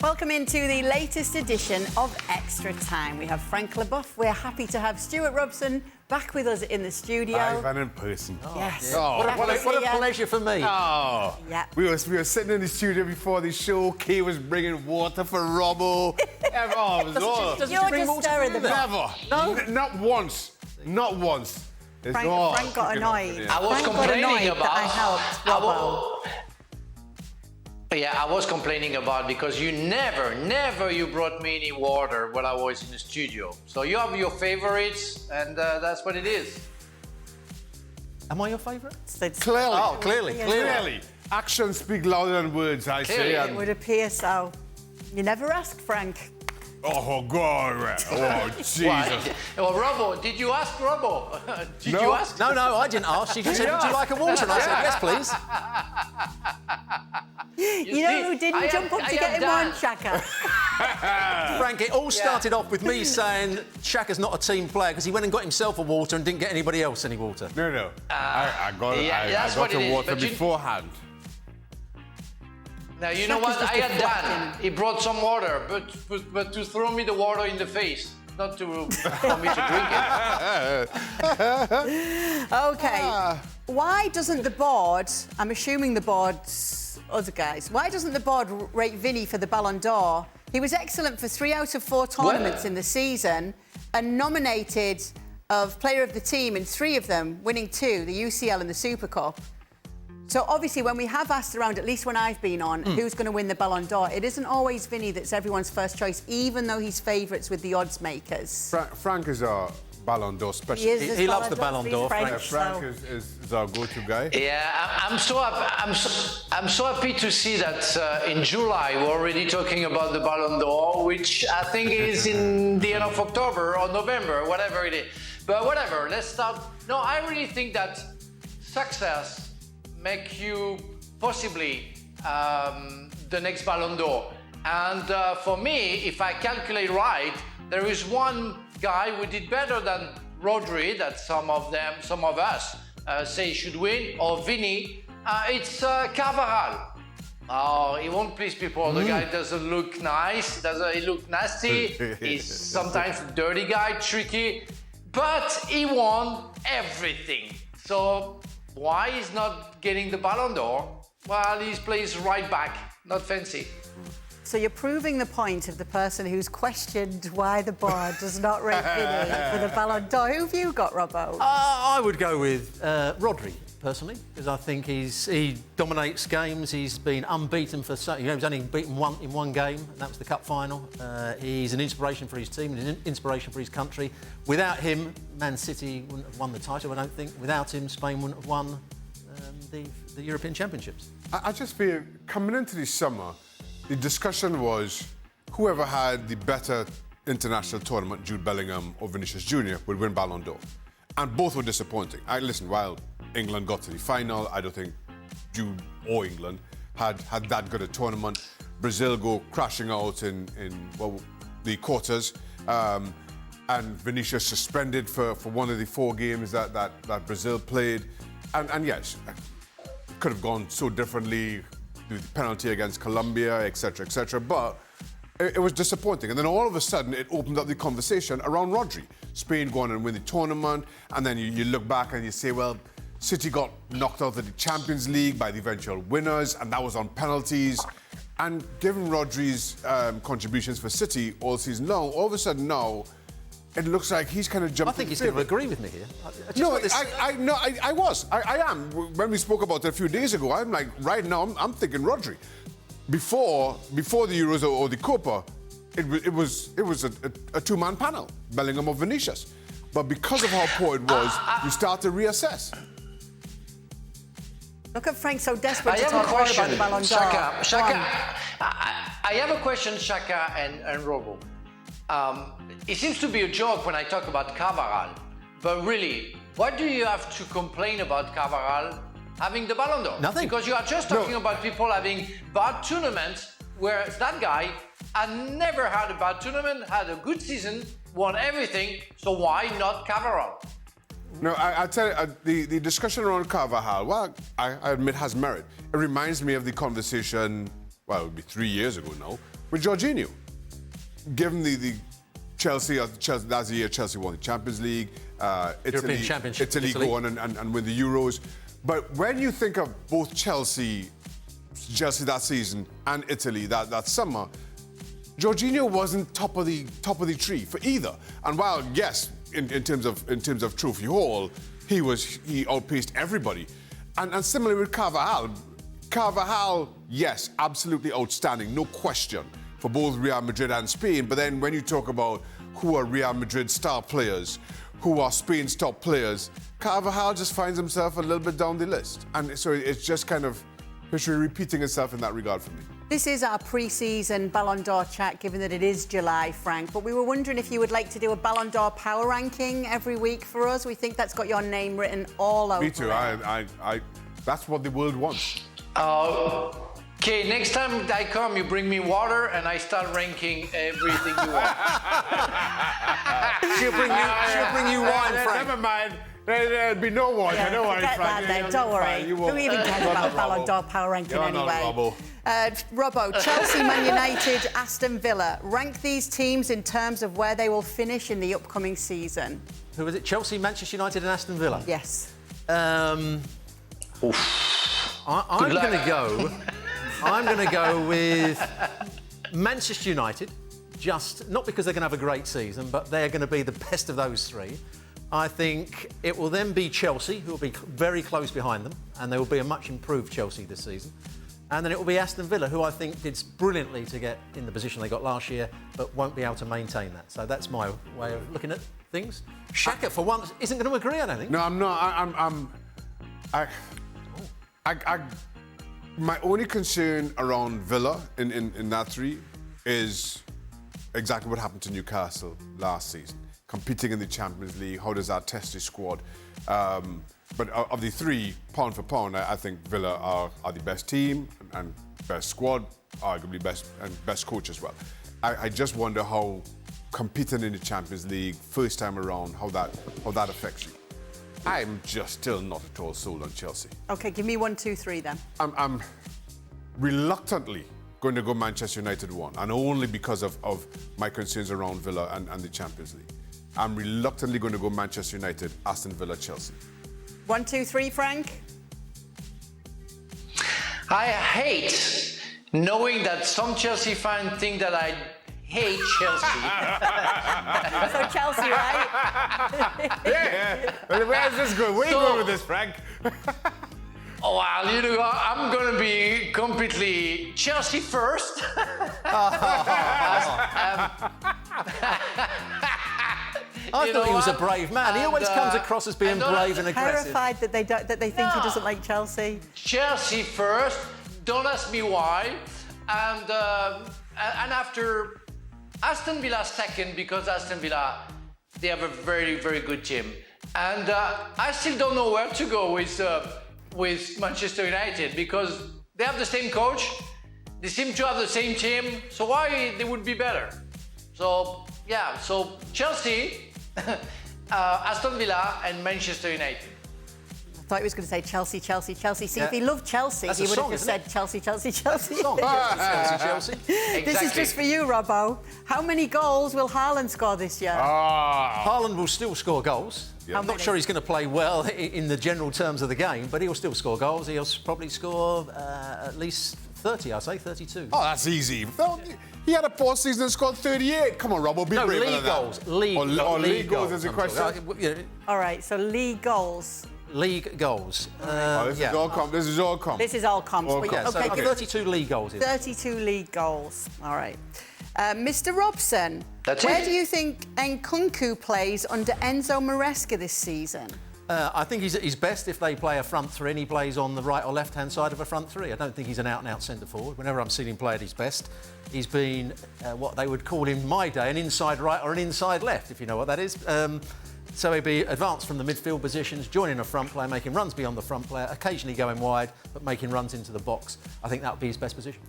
Welcome into the latest edition of Extra Time. We have Frank Leboeuf. We're happy to have Stewart Robson back with us in the studio. Live and in person. Yes. Oh, What a pleasure for me. Oh. Yeah. We were sitting in the studio before the show. Kay was bringing water for Robbo. You're just stirring the pot. Never. Not once. Not once. Frank got annoyed. I was Frank got complaining annoyed about. that I helped Robbo. I was complaining about because you never you brought me any water when I was in the studio. So you have your favorites, and that's what it is. Am I your favourite? Clearly. Oh, clearly. Actions speak louder than words, I say. It would appear so. You never ask, Frank. Oh, God. Oh, Jesus. Well, Robbo, did you ask Robbo? Did you ask? No, I didn't ask. She just said, would you like a water? And I said, yes, please. You know who didn't jump up to get him one? Shaka. Frank, it all started off with me saying Shaka's not a team player because he went and got himself a water and didn't get anybody else any water. No. I got the water beforehand. Now, you know what? I had Dan. He brought some water, but to throw me the water in the face, not for me to drink it. OK. Why doesn't the board, I'm assuming the board's other guys, why doesn't the board rate Vini for the Ballon d'Or? He was excellent for 3 out of 4 tournaments in the season and nominated of player of the team in 3 of them, winning 2, the UCL and the Super Cup. So obviously, when we have asked around, at least when I've been on, who's going to win the Ballon d'Or, it isn't always Vini that's everyone's first choice, even though he's favourites with the odds makers. Frank is our Ballon d'Or specialist. He loves the Ballon d'Or. Frank is our go-to guy. Yeah, I'm so happy to see that in July we're already talking about the Ballon d'Or, which I think is in the end of October or November, whatever it is. But whatever, let's start. No, I really think that success make you possibly the next Ballon d'Or. And for me, if I calculate right, there is one guy who did better than Rodri, that some of us say should win, or Vini. It's Carvajal. Oh, he won't please people. The guy doesn't look nice. He look nasty. He's sometimes a dirty guy, tricky, but he won everything. So why he's not getting the Ballon d'Or? Well, he plays right back, not fancy. So you're proving the point of the person who's questioned why the board does not rate Vini for the Ballon d'Or. Who have you got, Robbo? I would go with Rodri, personally, because I think he dominates games. He's been unbeaten for he's only beaten in one game, and that was the cup final. He's an inspiration for his team, and an inspiration for his country. Without him, Man City wouldn't have won the title, I don't think. Without him, Spain wouldn't have won the European Championships. I just feel, coming into this summer, the discussion was whoever had the better international tournament, Jude Bellingham or Vinicius Jr, would win Ballon d'Or. And both were disappointing. Listen, while England got to the final, I don't think Jude or England had that good a tournament. Brazil go crashing out in the quarters. And Vinicius suspended for one of the 4 games that Brazil played. And yes, could have gone so differently, the penalty against Colombia, etc. But it was disappointing. And then all of a sudden, it opened up the conversation around Rodri. Spain going and win the tournament. And then you look back and you say, well, City got knocked out of the Champions League by the eventual winners, and that was on penalties. And given Rodri's contributions for City all season long, all of a sudden now, it looks like he's kind of jumped. I think he's going to agree with me here. I am. When we spoke about it a few days ago, I'm like, right now, I'm thinking Rodri. Before the Euros or the Copa, it was a 2-man panel, Bellingham or Vinicius. But because of how poor it was, you start to reassess. Look at Frank so desperate to talk more about the Ballon d'Or. Shaka, I have a question, Shaka and Robbo. It seems to be a joke when I talk about Carvajal, but really, what do you have to complain about Carvajal having the Ballon d'Or? Nothing. Because you are just talking about people having bad tournaments, whereas that guy had never had a bad tournament, had a good season, won everything, so why not Carvajal? No, I tell you, the discussion around Carvajal, well, I admit has merit. It reminds me of the conversation well, it would be 3 years ago now, with Jorginho. Given the Chelsea that's the year Chelsea won the Champions League, European Championship, Italy go on and win the Euros. But when you think of both Chelsea that season and Italy that summer, Jorginho wasn't top of the tree for either. And while yes, in terms of trophy haul, he outpaced everybody. And similarly with Carvajal, yes, absolutely outstanding, no question, for both Real Madrid and Spain. But then when you talk about who are Real Madrid star players, who are Spain's top players, Carvajal just finds himself a little bit down the list. And so it's just kind of history repeating itself in that regard for me. This is our pre-season Ballon d'Or chat, given that it is July, Frank. But we were wondering if you would like to do a Ballon d'Or power ranking every week for us. We think that's got your name written all over Me too. it. That's what the world wants. Okay, next time I come, you bring me water and I start ranking everything you want. She'll bring you wine, Frank. Never mind. There'll be no water. Yeah, Don't worry, forget Frank. that then, don't worry. Who even cares about Ballon d'Or power ranking You're not anyway? Robbo. Robbo, Chelsea, Man United, Aston Villa. Rank these teams in terms of where they will finish in the upcoming season. Who is it? Chelsea, Manchester United and Aston Villa? Yes. I'm going to go with Manchester United, just not because they're going to have a great season, but they're going to be the best of those three. I think it will then be Chelsea, who will be very close behind them, and they will be a much improved Chelsea this season. And then it will be Aston Villa, who I think did brilliantly to get in the position they got last year, but won't be able to maintain that. So that's my way of looking at things. Shaka, for once, isn't going to agree, I don't think. No, I'm not. My only concern around Villa in that three is exactly what happened to Newcastle last season. Competing in the Champions League, how does that test your squad? But of the three, pound for pound, I think Villa are the best team and best squad, arguably best coach as well. I just wonder how competing in the Champions League first time around, how that affects you. I'm just still not at all sold on Chelsea. OK, give me 1, 2, 3 then. I'm reluctantly going to go Manchester United 1, and only because of my concerns around Villa and the Champions League. I'm reluctantly going to go Manchester United, Aston Villa, Chelsea. 1, 2, 3, Frank? I hate knowing that some Chelsea fans think that I hate Chelsea. So Chelsea, right? Yeah. Well, where's this going? Where are you going with this, Frank? Oh, well, you know, I'm going to be completely Chelsea first. I thought he was a brave man. He always comes across as being brave and aggressive. Terrified that they think he doesn't like Chelsea. Chelsea first. Don't ask me why. And after Aston Villa second, because Aston Villa, they have a very, very good team. And I still don't know where to go with Manchester United, because they have the same coach, they seem to have the same team, so why they would be better? So, yeah, so Chelsea, Aston Villa and Manchester United. I thought he was going to say Chelsea, Chelsea, Chelsea. See, Yeah. if he loved Chelsea, That's he a would song, have just isn't said Chelsea, Chelsea, Chelsea. Chelsea. This is just for you, Robbo. How many goals will Haaland score this year? Haaland will still score goals. Yeah. I'm not sure he's going to play well in the general terms of the game, but he'll still score goals. He'll probably score at least 30, I'd say, 32. Oh, that's easy. No, he had a poor season and scored 38. Come on, Robbo, be braver than that. Goals. League goals is a question. All right, so league goals. League goals. This is all comp. This is all comp. This is all comps. All but comps. So okay, 32 league goals. 32 league goals. All right. Mr. Robson, That's where it. do you think Nkunku plays under Enzo Maresca this season? I think he's at his best if they play a front three and he plays on the right or left-hand side of a front three. I don't think he's an out-and-out centre-forward. Whenever I'm seeing him play at his best, he's been what they would call in my day an inside right or an inside left, if you know what that is. So he'd be advanced from the midfield positions, joining a front player, making runs beyond the front player, occasionally going wide, but making runs into the box. I think that would be his best position.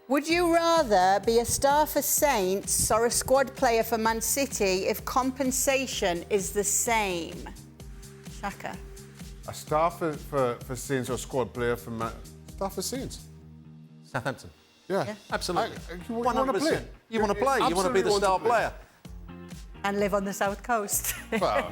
Would you rather be a star for Saints or a squad player for Man City if compensation is the same? Shaka. A star for Saints or squad player for star for Saints. Southampton. Yeah. Absolutely. You want to play. You want to play. You want to be the star player. And live on the south coast. Well,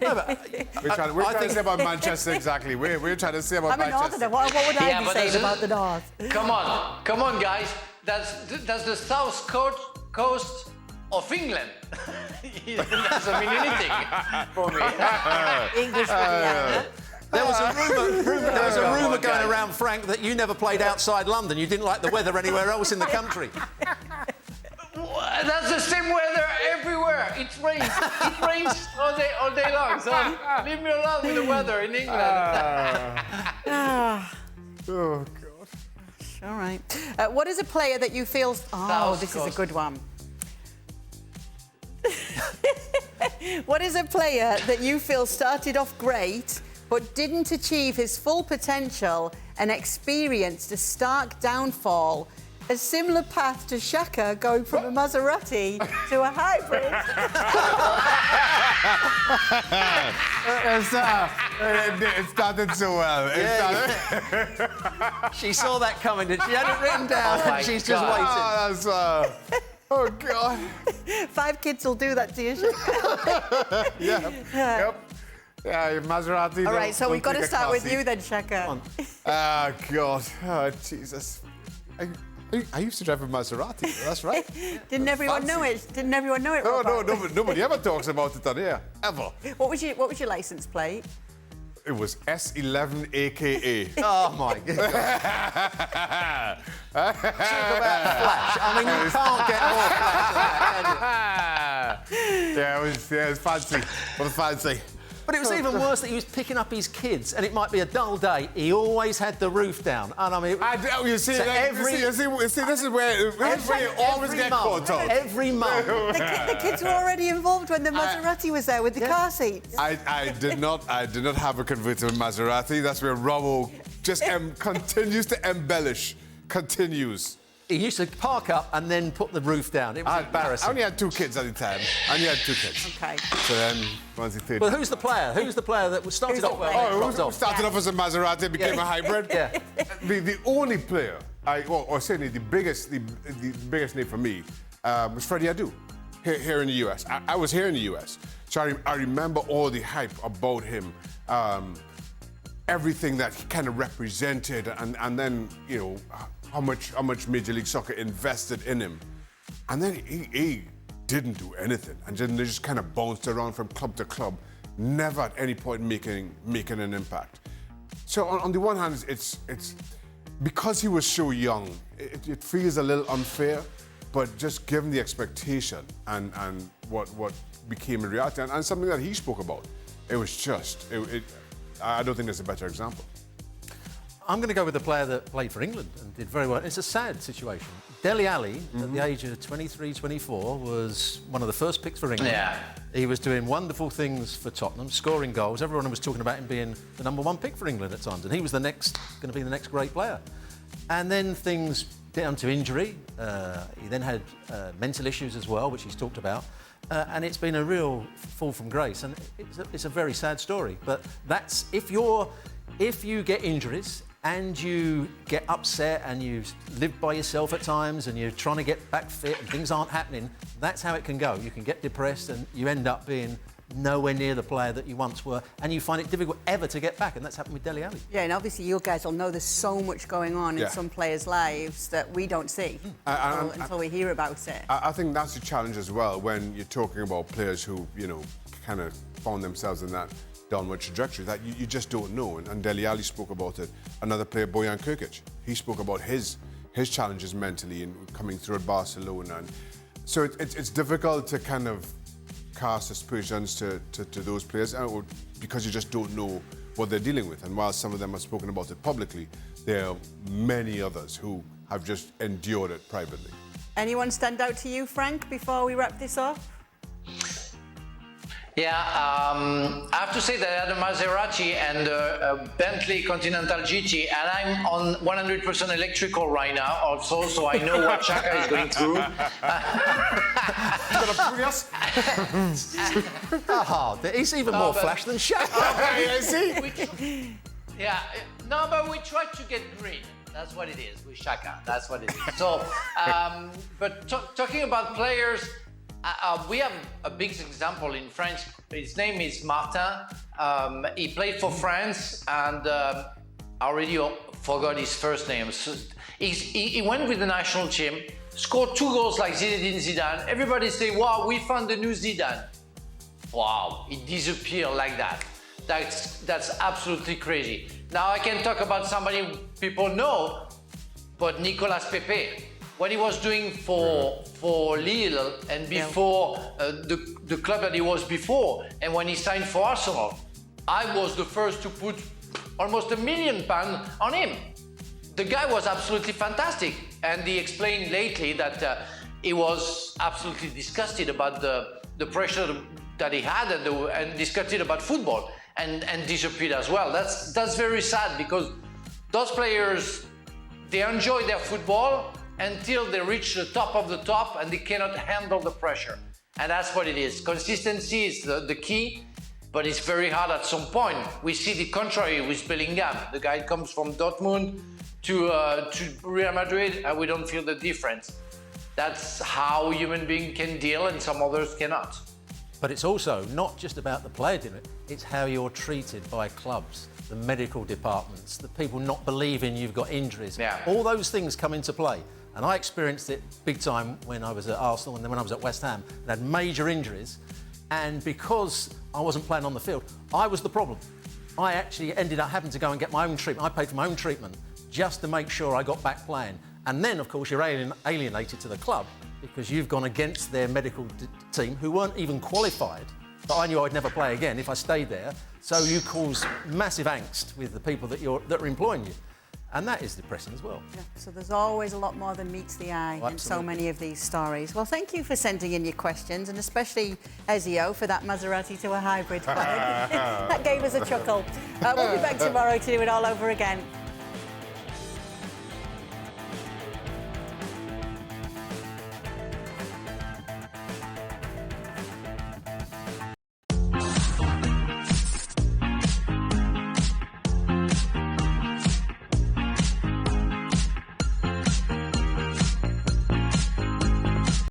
No, but we're trying to say about Manchester exactly. We're trying to say about I'm a Manchester. northerner. What would I Yeah, be but saying this is- about the north? Come on, guys. That's the south coast of England. It doesn't mean anything for me. English Riviera. there was a rumour going around, Frank, that you never played outside London. You didn't like the weather anywhere else in the country. That's the same weather everywhere. It rains. It rains all day long. So leave me alone with the weather in England. Oh, God. All right. What is a player that you feel... Oh, South this Coast. is a good one. What is a player that you feel started off great but didn't achieve his full potential and experienced a stark downfall? A similar path to Shaka going from a Maserati to a hybrid. It started so well. She saw that coming, and she had it written down, Oh my and she's just God. waiting. Oh, God. 5 kids will do that to you, Shaka. Yep. Yeah, Maserati. All right, so we've got to start with you then, Shaka. Oh, God. Oh, Jesus. I used to drive a Maserati. That's right. Didn't everyone Fancy. know it? Didn't everyone know it? No, Robbo? nobody ever talks about it on here, ever. What was your license plate? It was S11 AKA. Oh, my God. Talk about flash. I mean, you can't get more flash than that, can you? Yeah, it was fancy. It was fancy. But it was even worse that he was picking up his kids, and it might be a dull day. He always had the roof down, and I mean, You see, So like, you see, this is where you always get caught out. Every month. The kids were already involved when the Maserati was there with the car seats. I did not have a convertible Maserati. That's where Robbo just continues to embellish. Continues. He used to park up and then put the roof down. It was embarrassing. I only had 2 kids at the time. Okay. So then, once he did. Well, who's the player? Who's the player that started Who's off the well? player? dropped off? Started off as a Maserati, became a hybrid. Yeah. The only player, or certainly the biggest name for me, was Freddie Adu, here in the US. I was here in the US, so I remember all the hype about him, everything that he kind of represented, and then how much Major League Soccer invested in him, and then he didn't do anything, and then they just kind of bounced around from club to club, never at any point making an impact. So on the one hand, it's because he was so young, it feels a little unfair, but just given the expectation and what became a reality, and something that he spoke about, it was just I don't think there's a better example. I'm going to go with the player that played for England and did very well. It's a sad situation. Dele Alli, at the age of 23, 24, was one of the first picks for England. Yeah. He was doing wonderful things for Tottenham, scoring goals. Everyone was talking about him being the #1 pick for England at times, and he was going to be the next great player. And then things down to injury. He then had mental issues as well, which he's talked about. And it's been a real fall from grace, and it's a very sad story. But that's if you get injuries and you get upset and you live by yourself at times and you're trying to get back fit and things aren't happening, that's how it can go. You can get depressed and you end up being nowhere near the player that you once were, and you find it difficult ever to get back, and that's happened with Dele Alli. Yeah, and obviously you guys will know there's so much going on in some players' lives that we don't see until we hear about it. I think that's a challenge as well when you're talking about players who, kind of found themselves in that downward trajectory that you just don't know. And Dele Alli spoke about it. Another player, Bojan Krkic, he spoke about his challenges mentally and coming through at Barcelona. And so it's difficult to kind of cast aspersions to those players because you just don't know what they're dealing with. And while some of them have spoken about it publicly, there are many others who have just endured it privately. Anyone stand out to you, Frank, before we wrap this up? Yeah, I have to say that I had a Maserati and a Bentley Continental GT, and I'm on 100% electrical right now also, so I know what Shaka is going through. He's even more flash than Shaka. Yeah, no, but we tried to get green. That's what it is with Shaka. That's what it is. So, but talking about players, we have a big example in France. His name is Martin. He played for France, and I already forgot his first name. So he went with the national team, scored 2 goals like Zinedine Zidane. Everybody say, wow, we found the new Zidane. Wow, he disappeared like that. That's absolutely crazy. Now I can talk about somebody people know, but Nicolas Pepe. What he was doing for Lille and before the club that he was before, and when he signed for Arsenal, I was the first to put almost £1 million on him. The guy was absolutely fantastic, and he explained lately that he was absolutely disgusted about the pressure that he had and disgusted about football and disappeared as well. That's very sad, because those players, they enjoy their football until they reach the top of the top and they cannot handle the pressure. And that's what it is. Consistency is the key, but it's very hard at some point. We see the contrary with Bellingham. The guy comes from Dortmund to Real Madrid, and we don't feel the difference. That's how human beings can deal, and some others cannot. But it's also not just about the player doing it, it's how you're treated by clubs, the medical departments, the people not believing you've got injuries. Yeah. All those things come into play. And I experienced it big time when I was at Arsenal and then when I was at West Ham and had major injuries. And because I wasn't playing on the field, I was the problem. I actually ended up having to go and get my own treatment. I paid for my own treatment just to make sure I got back playing. And then, of course, you're alienated to the club because you've gone against their medical team who weren't even qualified. But I knew I'd never play again if I stayed there. So you cause massive angst with the people that are employing you. And that is depressing as well. Yeah, so there's always a lot more than meets the eye in so many of these stories. Well, thank you for sending in your questions, and especially Ezio for that Maserati to a hybrid. That gave us a chuckle. We'll be back tomorrow to do it all over again.